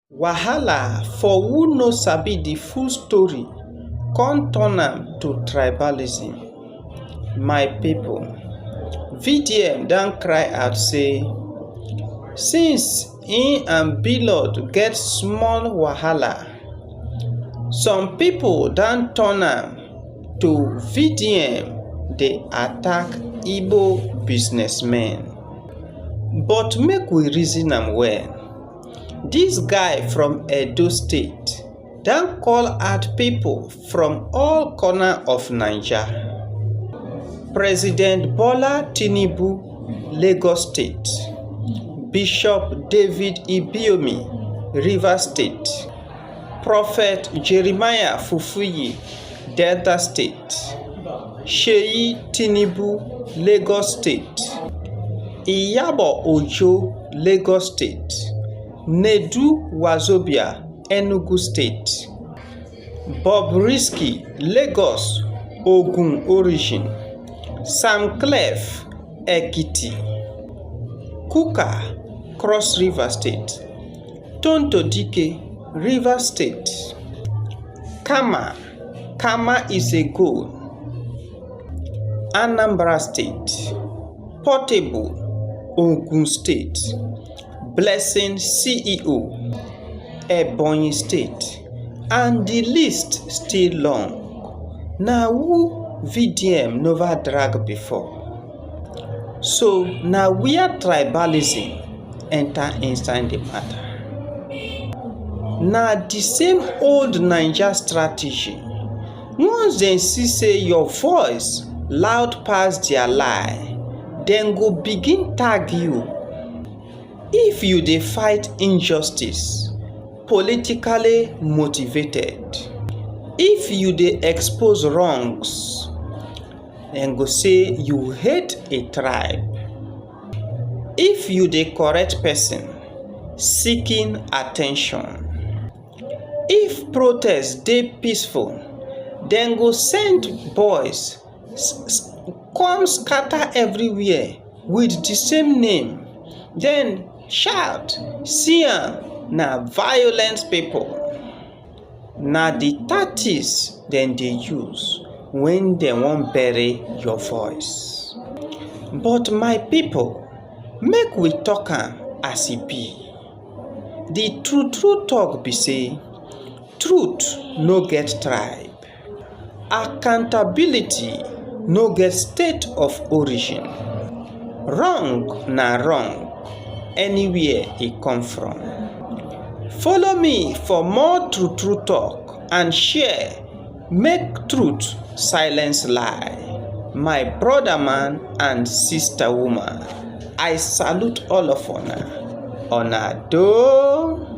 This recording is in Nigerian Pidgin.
Wahala for who no sabi the full story come turn am to tribalism. My people, VDM don cry out say since im and Blord get small wahala, some people don turn am to VDM dey attack Igbo businessmen. But make we reason am well. Dis guy from Edo State don call out people from all corner of Naija. President Bola Tinubu, Lagos State; Bishop David Ibiomi, Rivers State; Prophet Jeremiah Fufuyi, Delta State; Seyi Tinubu, Lagos State; Iyabo Ojo, Lagos State; Nedu Wazobia, Enugu State; Bobrisky, Lagos, Ogun origin; Sam Clef, Ekiti; Kuka, Cross River State; Tonto Dike, Rivers State; Kama is a goal, Anambra State; Portable, Ogun State; Blessing CEO, Ebonyi State, and the list still long. Na who VDM never drag before. So na where tribalism enter inside the matter. Na the same old Naija strategy. Once dem see say your voice loud pass their lie, dem go begin tag you. If you dey fight injustice, politically motivated, if you dey expose wrongs, dem go say you hate a tribe. If you dey correct person seeking attention, if protest dey peaceful, dem go send boys come scatter everywhere with the same name. Then shout, see am, na violent people. Na the tactics dem dey use when dem wan bury your voice. But my people, make we talk am as e be. The true talk be say truth no get tribe, accountability no get state of origin. Wrong na wrong anywhere e come from. Follow me for more true talk and share, make truth silence lie. My brother man and sister woman, I salute all of una. Una do.